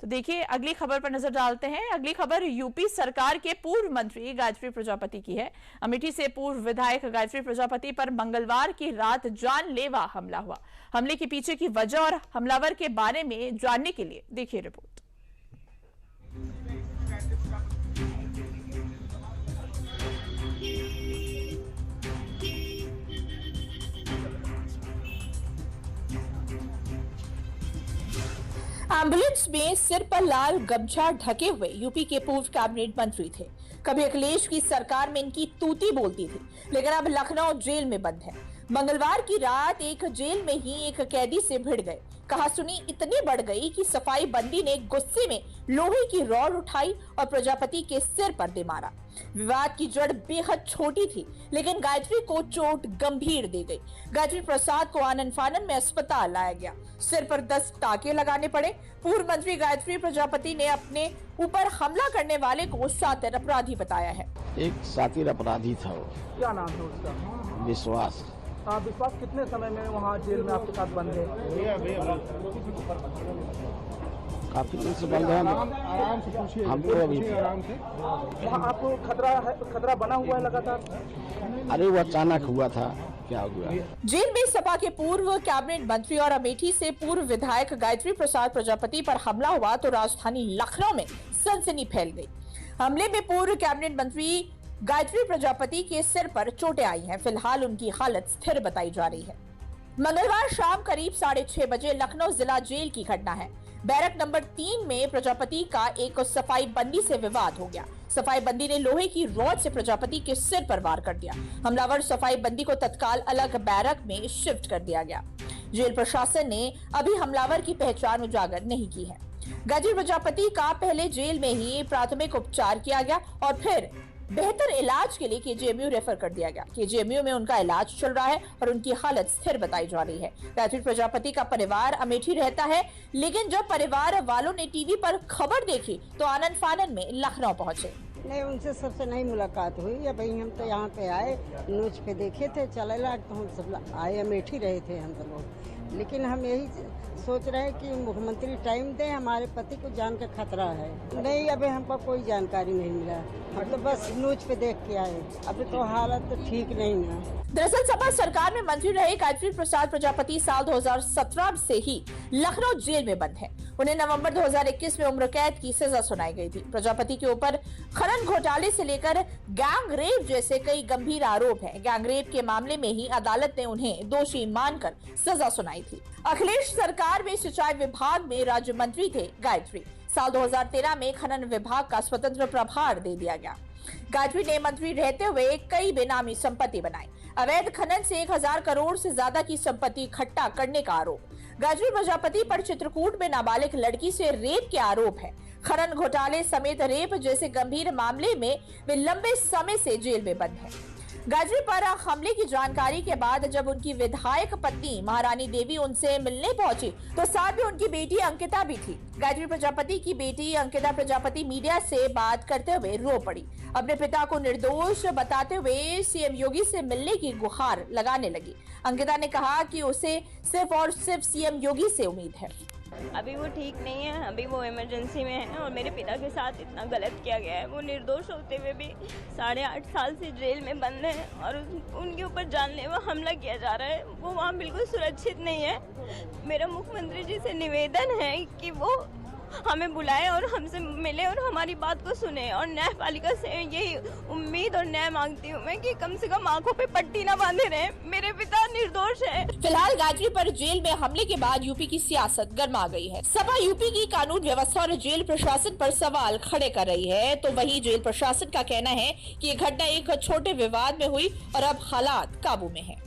तो देखिए अगली खबर पर नजर डालते हैं। अगली खबर यूपी सरकार के पूर्व मंत्री गायत्री प्रजापति की है। अमेठी से पूर्व विधायक गायत्री प्रजापति पर मंगलवार की रात जानलेवा हमला हुआ। हमले के पीछे की वजह और हमलावर के बारे में जानने के लिए देखिए रिपोर्ट। एम्बुलेंस में सिर पर लाल गमछा ढके हुए यूपी के पूर्व कैबिनेट मंत्री थे। कभी अखिलेश की सरकार में इनकी तूती बोलती थी, लेकिन अब लखनऊ जेल में बंद है। मंगलवार की रात एक जेल में ही एक कैदी से भिड़ गए। कहासुनी इतनी बढ़ गई कि सफाई बंदी ने गुस्से में लोहे की रॉड उठाई और प्रजापति के सिर पर दे मारा। विवाद की जड़ बेहद छोटी थी, लेकिन गायत्री को चोट गंभीर दे गई। गायत्री प्रसाद को आनन फानन में अस्पताल लाया गया। सिर पर 10 टाके लगाने पड़े। पूर्व मंत्री गायत्री प्रजापति ने अपने ऊपर हमला करने वाले को शातिर अपराधी बताया है। एक शातिर अपराधी था वो। क्या नाम है उसका? विश्वास। विश्वास कितने समय में वहाँ जेल में आपके साथ बंद है? काफी दिन से बंद है। आराम से पूछिए। हम तो अभी वहाँ आपको खतरा बना हुआ है लगातार? अरे वो अचानक हुआ था, क्या हुआ? जेल में सपा के पूर्व कैबिनेट मंत्री और अमेठी से पूर्व विधायक गायत्री प्रसाद प्रजापति पर हमला हुआ तो राजधानी लखनऊ में सनसनी फैल गई। हमले में पूर्व कैबिनेट मंत्री गायत्री प्रजापति के सिर पर चोटें आई हैं। फिलहाल उनकी हालत स्थिर बताई जा रही है। मंगलवार शाम करीब 6:30 बजे लखनऊ जिला जेल की घटना है। बैरक नंबर 3 में प्रजापति का एक सफाई बंदी से विवाद हो गया। सफाई बंदी ने लोहे की रॉड से प्रजापति के सिर पर वार कर दिया। हमलावर सफाई बंदी को तत्काल अलग बैरक में शिफ्ट कर दिया गया। जेल प्रशासन ने अभी हमलावर की पहचान उजागर नहीं की है। गायत्री प्रजापति का पहले जेल में ही प्राथमिक उपचार किया गया और फिर बेहतर इलाज के लिए केजीएमयू रेफर कर दिया गया। केजीएमयू में उनका इलाज चल रहा है और उनकी हालत स्थिर बताई जा रही है। गायत्री प्रजापति का परिवार अमेठी रहता है, लेकिन जब परिवार वालों ने टीवी पर खबर देखी तो आनन फानन में लखनऊ पहुंचे। नहीं, उनसे सबसे नहीं मुलाकात हुई। अब हम तो यहाँ पे आए, न्यूज पे देखे थे चलेला तो हम सब आए, अमेठी रहे थे हम तो लोग। लेकिन हम यही सोच रहे हैं कि मुख्यमंत्री टाइम दें, हमारे पति को जान का खतरा है। नहीं, अभी हमको कोई जानकारी नहीं मिला। हम तो बस न्यूज पे देख के आए। अभी तो हालत तो ठीक नहीं है। दरअसल सपा सरकार में मंत्री रहे गायत्री प्रसाद प्रजापति साल 2017 से ही लखनऊ जेल में बंद है। उन्हें नवंबर 2021 में उम्र कैद की सजा सुनाई गई थी। प्रजापति के ऊपर खनन घोटाले से लेकर गैंग रेप जैसे कई गंभीर आरोप हैं। गैंग रेप के मामले में ही अदालत ने उन्हें दोषी मानकर सजा सुनाई थी। अखिलेश सरकार में सिंचाई विभाग में राज्य मंत्री थे गायत्री। साल 2013 में खनन विभाग का स्वतंत्र प्रभार दे दिया गया। गायत्री ने मंत्री रहते हुए कई बेनामी संपत्ति बनाई। अवैध खनन से 1000 करोड़ से ज्यादा की संपत्ति इकट्ठा करने का आरोप। गायत्री प्रजापति पर चित्रकूट में नाबालिग लड़की से रेप के आरोप है। खनन घोटाले समेत रेप जैसे गंभीर मामले में वे लंबे समय से जेल में बंद हैं। गायत्री पर हमले की जानकारी के बाद जब उनकी विधायक पत्नी महारानी देवी उनसे मिलने पहुंची तो साथ में उनकी बेटी अंकिता भी थी। गायत्री प्रजापति की बेटी अंकिता प्रजापति मीडिया से बात करते हुए रो पड़ी। अपने पिता को निर्दोष बताते हुए सीएम योगी से मिलने की गुहार लगाने लगी। अंकिता ने कहा कि उसे सिर्फ और सिर्फ सीएम योगी से उम्मीद है। अभी वो ठीक नहीं है, अभी वो इमरजेंसी में है और मेरे पिता के साथ इतना गलत किया गया है। वो निर्दोष होते हुए भी 8.5 साल से जेल में बंद है और उनके ऊपर जानलेवा हमला किया जा रहा है। वो वहाँ बिल्कुल सुरक्षित नहीं है। मेरा मुख्यमंत्री जी से निवेदन है कि वो हमें बुलाए और हमसे मिले और हमारी बात को सुने और न्यायपालिका से यही उम्मीद और न्याय मांगती हूँ मैं कि कम से कम आंखों पे पट्टी ना बांधे रहे। मेरे पिता निर्दोष है। फिलहाल गायत्री पर जेल में हमले के बाद यूपी की सियासत गर्मा गई है। सपा यूपी की कानून व्यवस्था और जेल प्रशासन पर सवाल खड़े कर रही है, तो वहीं जेल प्रशासन का कहना है कि ये घटना एक छोटे विवाद में हुई और अब हालात काबू में है।